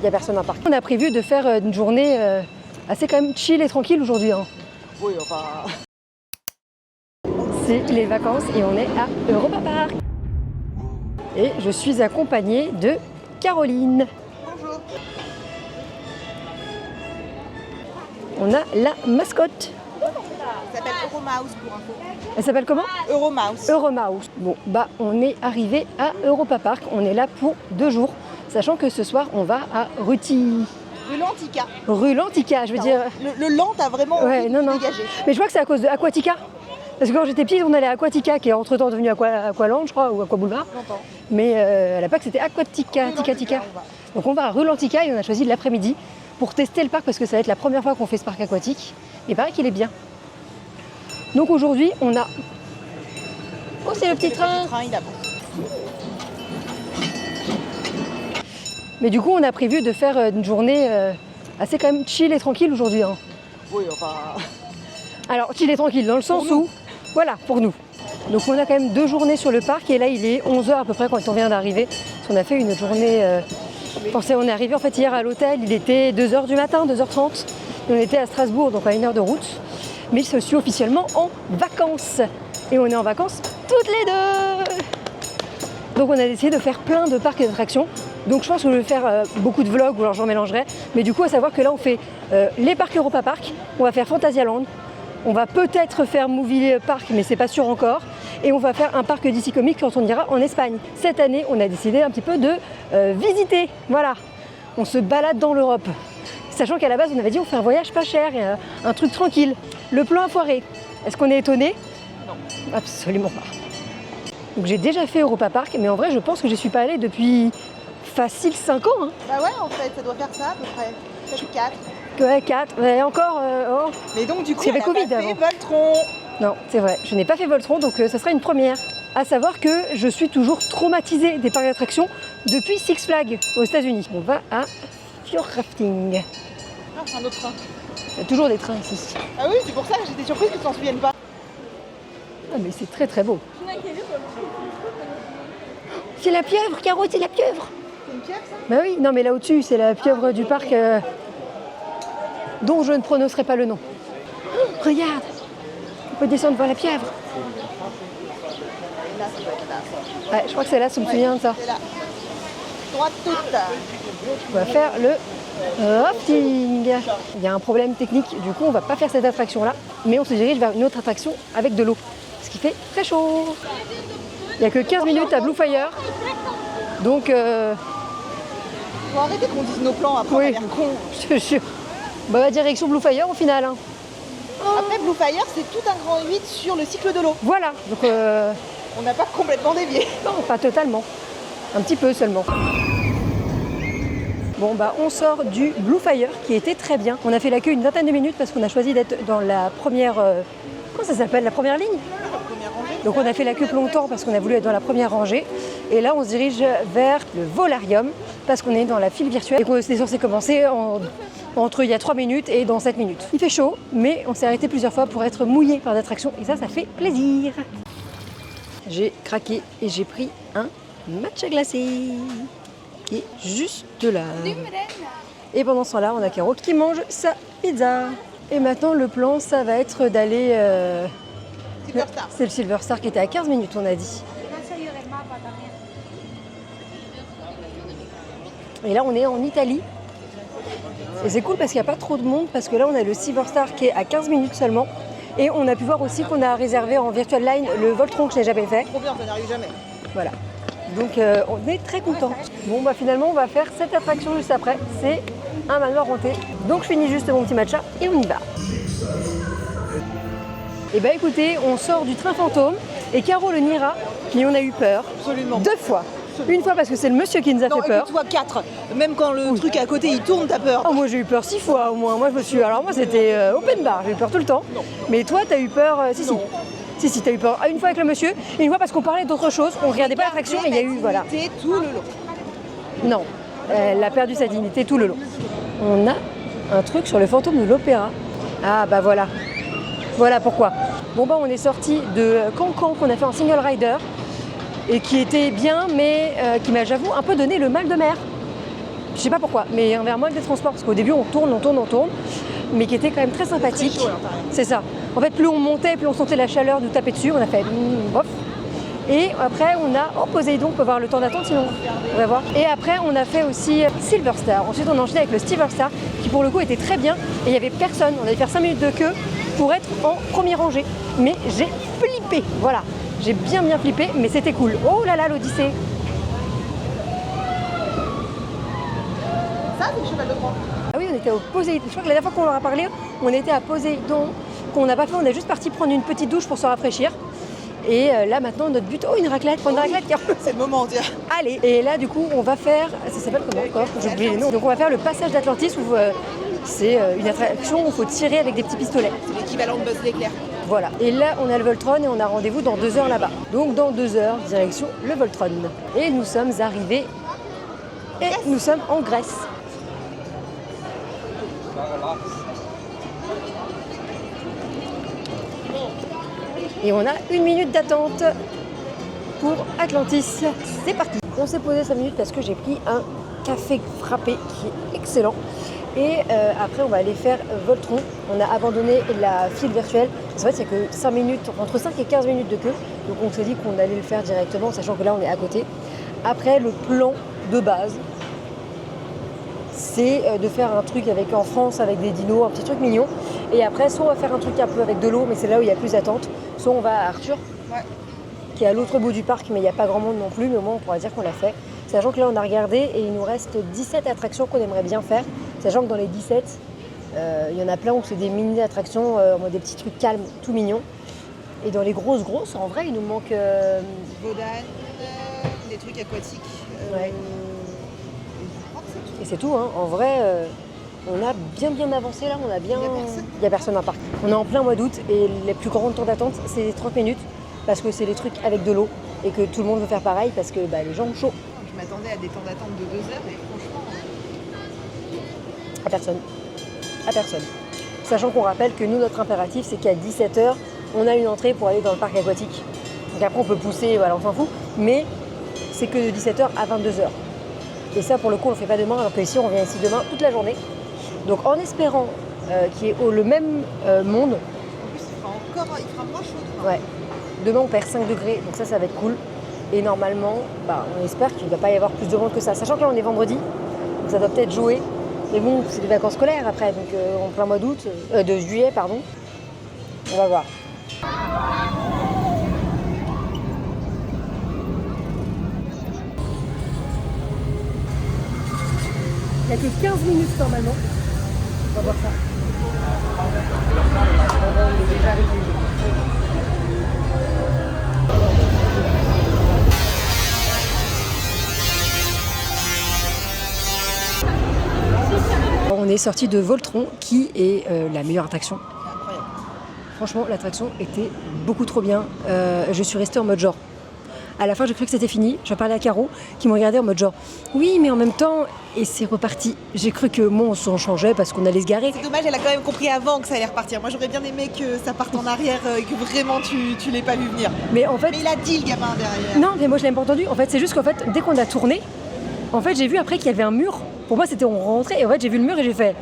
il n'y a personne à parc. On a prévu de faire une journée assez quand même chill et tranquille aujourd'hui. Hein. Oui, enfin... C'est les vacances et on est à Europa Park. Et je suis accompagnée de Caroline. Bonjour. On a la mascotte. Ça s'appelle Euromouse pour info. Elle s'appelle comment? Euromouse. Euromouse. Bon, bah on est arrivé à Europa Park. On est là pour 2 jours, sachant que ce soir on va à Rue Lantica. Rue Lantica, je veux dire. Le Lent a vraiment Ouais, non. dégagé. Mais je crois que c'est à cause de Aquatica. Parce que quand j'étais petite, on allait à Aquatica, qui est entre-temps devenu Aqualand, je crois, ou Aqua Boulevard. J'entends. Mais à la PAC, c'était Aquatica, Tica. Donc on va à rue Lantica et on a choisi l'après-midi pour tester le parc parce que ça va être la première fois qu'on fait ce parc aquatique. Et pareil qu'il est bien. Donc aujourd'hui, on a... Oh, c'est le petit train. Il avance. Mais du coup, on a prévu de faire une journée assez quand même chill et tranquille aujourd'hui. Hein. Oui, enfin... Alors, chill et tranquille dans le sens où... Voilà, pour nous. Donc on a quand même 2 journées sur le parc et là il est 11h à peu près quand on vient d'arriver. Parce qu'on a fait une journée... on est arrivé en fait hier à l'hôtel, il était 2h du matin, 2h30. Et on était à Strasbourg, donc à 1 heure de route. Mais je suis officiellement en vacances. Et on est en vacances toutes les 2. Donc on a décidé de faire plein de parcs et d'attractions. Donc je pense que je vais faire beaucoup de vlogs ou alors j'en mélangerai. Mais du coup à savoir que là on fait les parcs Europa Park, on va faire Fantasyland. On va peut-être faire Movie Park, mais c'est pas sûr encore. Et on va faire un parc DC Comics quand on ira en Espagne. Cette année, on a décidé un petit peu de visiter. Voilà, on se balade dans l'Europe. Sachant qu'à la base, on avait dit on fait un voyage pas cher, un truc tranquille. Le plan a foiré. Est-ce qu'on est étonné? Non. Absolument pas. Donc j'ai déjà fait Europa Park, mais en vrai, je pense que je suis pas allée depuis facile 5 ans. Hein. Bah ouais, en fait, ça doit faire ça à peu près. Peut-être 4. Ouais, 4. Mais encore... oh. Mais donc du coup, Il y avait elle a Covid pas fait avant. Voltron. Non, c'est vrai, je n'ai pas fait Voltron, donc ça sera une première. À savoir que je suis toujours traumatisée des parcs d'attractions depuis Six Flags aux États-Unis. On va à Fjord Rafting. Ah, c'est un autre train. Il y a toujours des trains ici. Ah oui, c'est pour ça que j'étais surprise que tu t'en souviennes pas. Ah mais c'est très très beau. C'est la pieuvre, Caro, c'est la pieuvre. C'est une pieuvre ça? Bah oui, non mais là au-dessus, c'est la pieuvre du parc dont je ne prononcerai pas le nom. Oh, regarde, on peut descendre voir la pieuvre. Là, c'est pas là. Ouais, je crois que c'est là, je me souviens de ça. C'est là. Droite toute. On va faire le rafting. Il y a un problème technique, du coup on va pas faire cette attraction-là, mais on se dirige vers une autre attraction avec de l'eau, ce qui fait très chaud. Il n'y a que 15 minutes à Blue Fire, donc... Faut arrêter qu'on dise nos plans après, on a oui, l'air con. je te jure. Bah, direction Blue Fire au final. Hein. Après, Blue Fire, c'est tout un grand 8 sur le cycle de l'eau. Voilà, donc On n'a pas complètement dévié. non, pas totalement, un petit peu seulement. Bon bah on sort du Blue Fire qui était très bien. On a fait la queue une vingtaine de minutes parce qu'on a choisi d'être dans la première... comment ça s'appelle? La première ligne? Première rangée. Donc on a fait la queue longtemps parce qu'on a voulu être dans la première rangée. Et là on se dirige vers le Volarium parce qu'on est dans la file virtuelle et qu'on est censé commencer entre il y a 3 minutes et dans 7 minutes. Il fait chaud, mais on s'est arrêté plusieurs fois pour être mouillé par l'attraction et ça fait plaisir. J'ai craqué et j'ai pris un matcha glacé qui est juste là. Et pendant ce temps-là, on a Caro qui mange sa pizza. Et maintenant le plan, ça va être d'aller... Silver Star. C'est le Silver Star qui était à 15 minutes, on a dit. Et là, on est en Italie. Et c'est cool parce qu'il n'y a pas trop de monde, parce que là, on a le Silver Star qui est à 15 minutes seulement. Et on a pu voir aussi qu'on a réservé en Virtual Line le Voltron que je n'ai jamais fait. Trop bien, ça n'arrive jamais. Voilà. Donc, on est très contents. Bon, bah finalement, on va faire cette attraction juste après. C'est un manoir hanté. Donc, je finis juste mon petit matcha et on y va. Et bah écoutez, on sort du train fantôme et Caro le Nira, mais on a eu peur. Absolument. 2 fois. Une fois parce que c'est le monsieur qui nous a Non, fait peur. écoute-toi 4. Même quand le truc à côté il tourne, t'as peur. Oh, moi j'ai eu peur 6 fois au moins. Moi je me suis. Alors moi c'était open bar, j'ai eu peur tout le temps. Non. Mais toi t'as eu peur. Si, Non. si, t'as eu peur. Une fois avec le monsieur, et une fois parce qu'on parlait d'autre chose, on regardait pas l'attraction et il y a eu. Voilà. Tout le long. Non, elle a perdu sa dignité tout le long. On a un truc sur le fantôme de l'opéra. Ah bah voilà. Voilà pourquoi. Bon bah on est sorti de Cancan qu'on a fait en single rider et qui était bien mais qui m'a j'avoue un peu donné le mal de mer. Je sais pas pourquoi, mais envers mode des transports, parce qu'au début on tourne, mais qui était quand même très sympathique. C'est ça. En fait, plus on montait, plus on sentait la chaleur nous taper dessus. On a fait bof. Et après, on a Poséidon, on peut voir le temps d'attente sinon. On va voir. Et après, on a fait aussi Silver Star. Ensuite, on a enchaîné avec le Silver Star, qui pour le coup était très bien. Et il n'y avait personne. On allait faire 5 minutes de queue pour être en première rangée. Mais j'ai flippé. Voilà. J'ai bien flippé, mais c'était cool. Oh là là, l'Odyssée. Ça, c'est le cheval de Troie. Ah oui, on était au Poséidon. Je crois que la dernière fois qu'on leur a parlé, on était à Poséidon, qu'on n'a pas fait. On est juste parti prendre une petite douche pour se rafraîchir. Et là maintenant notre but, une raclette, prendre une raclette. C'est le moment, tiens. Allez, et là du coup on va faire, ça s'appelle comment encore? J'ai oublié les noms. Donc on va faire le passage d'Atlantis où c'est une attraction où il faut tirer avec des petits pistolets. C'est l'équivalent de Buzz l'éclair. Voilà, et là on a le Voltron et on a rendez-vous dans 2 heures là-bas. Donc dans 2 heures, direction le Voltron. Et nous sommes arrivés, et nous sommes en Grèce. Et on a 1 minute d'attente pour Atlantis. C'est parti. On s'est posé 5 minutes parce que j'ai pris un café frappé qui est excellent. Et après, on va aller faire Voltron. On a abandonné la file virtuelle. En fait, c'est que 5 minutes, entre 5 et 15 minutes de queue. Donc on s'est dit qu'on allait le faire directement, sachant que là, on est à côté. Après, le plan de base, c'est de faire un truc en France avec des dinos, un petit truc mignon. Et après, soit on va faire un truc un peu avec de l'eau, mais c'est là où il y a plus d'attente. Soit on va à Arthur, qui est à l'autre bout du parc, mais il n'y a pas grand monde non plus. Mais au moins, on pourra dire qu'on l'a fait. Sachant que là, on a regardé et il nous reste 17 attractions qu'on aimerait bien faire. Sachant que dans les 17, il y en a plein où c'est des mini-attractions, des petits trucs calmes, tout mignons. Et dans les grosses, en vrai, il nous manque... Vaudane, les trucs aquatiques. Ouais. Et c'est tout, hein. En vrai, on a bien avancé là, on a bien... Il n'y a personne dans le parc. On est en plein mois d'août et les plus grands temps d'attente, c'est 30 minutes parce que c'est les trucs avec de l'eau et que tout le monde veut faire pareil parce que les gens ont chaud. Je m'attendais à des temps d'attente de 2 heures et franchement... À personne. Sachant qu'on rappelle que nous, notre impératif, c'est qu'à 17h, on a une entrée pour aller dans le parc aquatique. Donc après, on peut pousser, voilà, on s'en fout, mais c'est que de 17h à 22h. Et ça, pour le coup, on ne le fait pas demain, alors qu'ici, on vient ici demain toute la journée. Donc en espérant qu'il y ait le même monde. En plus, il fera moins chaud demain. Ouais. Demain, on perd 5 degrés, donc ça va être cool. Et normalement, on espère qu'il ne va pas y avoir plus de monde que ça. Sachant que là, on est vendredi, donc ça doit peut-être jouer. Mais bon, c'est des vacances scolaires après, donc en plein mois d'août, de juillet, pardon. On va voir. Il n'y a que 15 minutes normalement. On va voir ça. On est déjà arrivé. On est sorti de Voltron qui est la meilleure attraction. Incroyable. Franchement, l'attraction était beaucoup trop bien. Je suis restée en mode genre. À la fin, j'ai cru que c'était fini. J'en parlais à Caro qui me regardait en mode genre oui, mais en même temps, et c'est reparti. J'ai cru que on s'en changeait parce qu'on allait se garer. C'est dommage, elle a quand même compris avant que ça allait repartir. Moi, j'aurais bien aimé que ça parte en arrière et que vraiment tu l'aies pas vu venir. Mais en fait, Mais il a dit le gamin derrière. non, mais moi je l'ai pas entendu. En fait, c'est juste qu'en fait, dès qu'on a tourné, en fait, j'ai vu après qu'il y avait un mur. Pour moi, c'était on rentrait et en fait, j'ai vu le mur et j'ai fait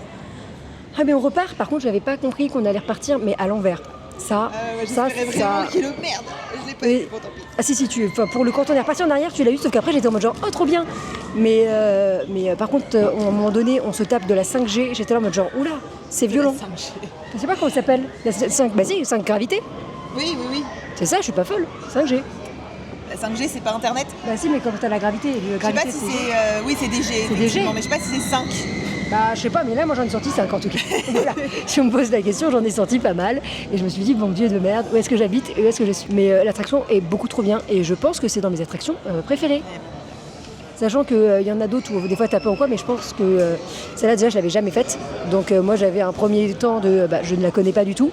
ah mais on repart. Par contre, j'avais pas compris qu'on allait repartir, mais à l'envers. Ça, j'espérais vraiment qu'il le merde. Je l'ai pas vu, bon, tant pis. Ah si, pour le quand on est reparti en arrière, tu l'as eu, sauf qu'après j'étais en mode genre oh trop bien. Mais par contre, à un moment donné, on se tape de la 5G. J'étais là en mode genre oula, c'est violent. La 5G. Je sais pas comment ça s'appelle. La 5, bah si, 5 gravité. Oui. C'est ça, je suis pas folle. 5G. La 5G, c'est pas internet. Bah si, mais quand t'as la gravité, Je sais pas si c'est. Oui, c'est DG. C'est DG. Mais je sais pas si c'est 5. Bah je sais pas, mais là moi j'en ai sorti 5 en tout cas. Voilà. Si on me pose la question, j'en ai sorti pas mal. Et je me suis dit, bon Dieu de merde, où est-ce que j'habite et où est-ce que je suis. Mais l'attraction est beaucoup trop bien et je pense que c'est dans mes attractions préférées. Sachant qu'il y en a d'autres où des fois t'as peur ou quoi, mais je pense que celle-là déjà je l'avais jamais faite. Donc moi j'avais un premier temps de je ne la connais pas du tout.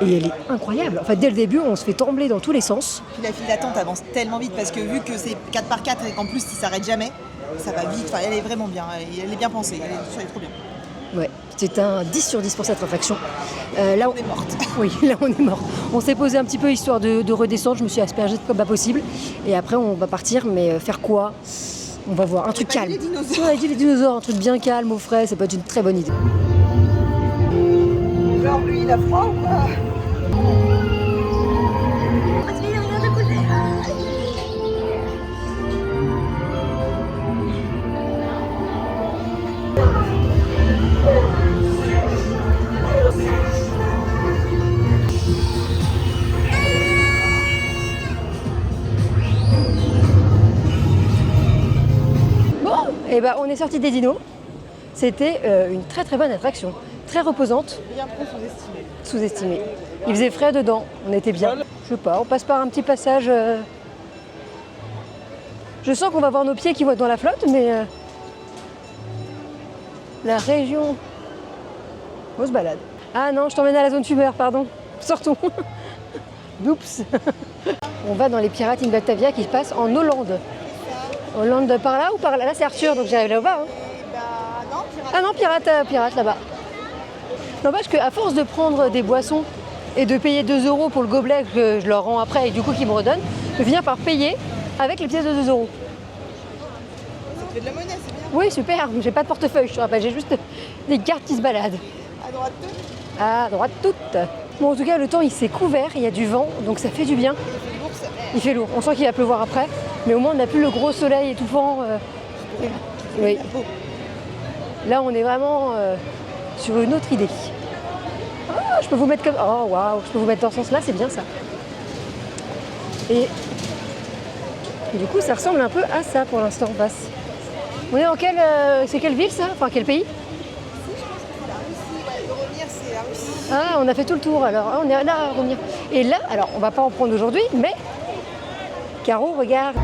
Et elle est incroyable. En fait dès le début on se fait trembler dans tous les sens. Puis la file d'attente avance tellement vite parce que vu que c'est 4x4 et qu'en plus il s'arrête jamais, ça va vite. Enfin, elle est vraiment bien, elle est bien pensée, elle est trop bien. Ouais, c'est un 10 sur 10 pour cette attraction. Là on est morte. Oui, là on est mort. On s'est posé un petit peu histoire de redescendre, je me suis aspergée comme pas possible. Et après on va partir, mais faire quoi ? On va voir, un truc calme. Les dinosaures. On a dit les dinosaures, un truc bien calme, au frais, ça peut être une très bonne idée. Genre lui, il a froid ou pas? Et bah on est sorti des dinos. C'était une très très bonne attraction, très reposante, Bien trop sous-estimé. sous-estimée. Il faisait frais dedans, on était bien. Je sais pas, on passe par un petit passage. Je sens qu'on va voir nos pieds qui vont être dans la flotte, mais la région. On se balade. Ah non, je t'emmène à la zone fumeur, pardon. Sortons. Oups. On va dans les Pirates in Batavia qui se passent en Hollande. Hollande par là ou par là? Là c'est Arthur, donc j'arrive là-bas. Hein. Bah non, pirate. Ah non, pirate là-bas. N'empêche qu'à force de prendre des boissons et de payer 2 € pour le gobelet que je leur rends après et du coup qu'ils me redonnent, je vais finir par payer avec les pièces de 2 €. Ça te fait de la monnaie, c'est bien. Oui, super, j'ai pas de portefeuille, je te rappelle, j'ai juste des cartes qui se baladent. À droite, tout. À droite toutes. Bon, en tout cas, le temps il s'est couvert, il y a du vent, donc ça fait du bien. L'ours, Il fait lourd, on sent qu'il va pleuvoir après, mais au moins on n'a plus le gros soleil étouffant. Oui. Là, on est vraiment sur une autre idée. Ah, je peux vous mettre comme. Oh waouh, je peux vous mettre dans ce sens-là, c'est bien ça. Et du coup, ça ressemble un peu à ça pour l'instant, on passe. On est dans quelle. C'est quelle ville ça? Enfin, quel pays? la Russie, ouais, de revenir, c'est la Russie. Ah, on a fait tout le tour alors. Ah, on est là à revenir. Et là, alors, on va pas en prendre aujourd'hui, mais. Caro, regarde.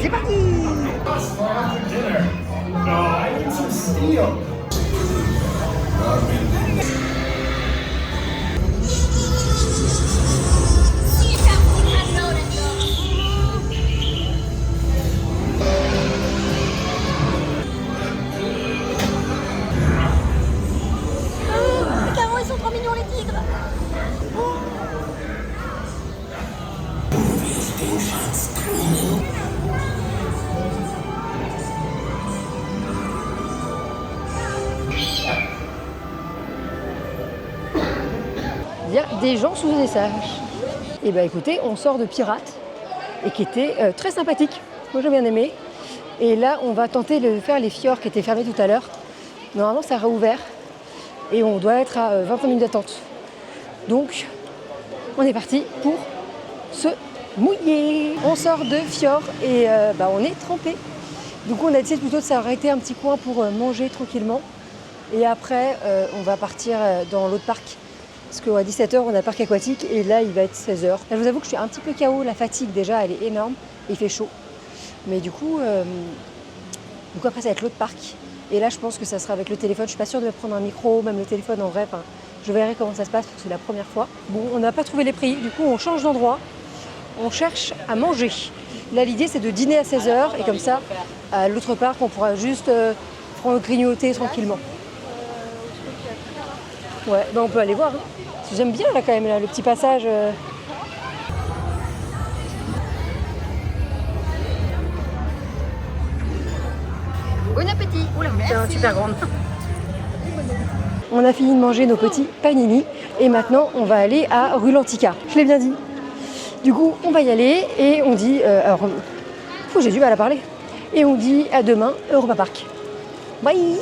C'est parti. Ils sont trop mignons les tigres. Il y a des gens sous des sages. Et bah écoutez, on sort de Pirates et qui était très sympathique. Moi j'ai bien aimé. Et là, on va tenter de faire les fjords qui étaient fermés tout à l'heure. Normalement, ça a réouvert et on doit être à 25 minutes d'attente. Donc, on est parti pour se mouiller. On sort de fjord et on est trempé. Du coup, on a décidé plutôt de s'arrêter un petit coin pour manger tranquillement. Et après, on va partir dans l'autre parc. Parce qu'à 17h, on a le parc aquatique et là, il va être 16h. Là, je vous avoue que je suis un petit peu KO. La fatigue, déjà, elle est énorme. Il fait chaud. Mais du coup après, ça va être l'autre parc. Et là, je pense que ça sera avec le téléphone. Je suis pas sûre de me prendre un micro, même le téléphone en vrai. Enfin, je verrai comment ça se passe parce que c'est la première fois. Bon, on n'a pas trouvé les prix. Du coup, on change d'endroit. On cherche à manger. Là, l'idée, c'est de dîner à 16h. Et comme ça, à l'autre parc, on pourra juste prendre grignoter tranquillement. Ouais, on peut aller voir. Hein. J'aime bien là quand même là, le petit passage. Bon appétit. Oula, C'est super grande. On a fini de manger nos petits panini et maintenant on va aller à rue Lantica. Je l'ai bien dit. Du coup, on va y aller et on dit. J'ai du mal à parler. Et on dit à demain, Europa Park. Bye!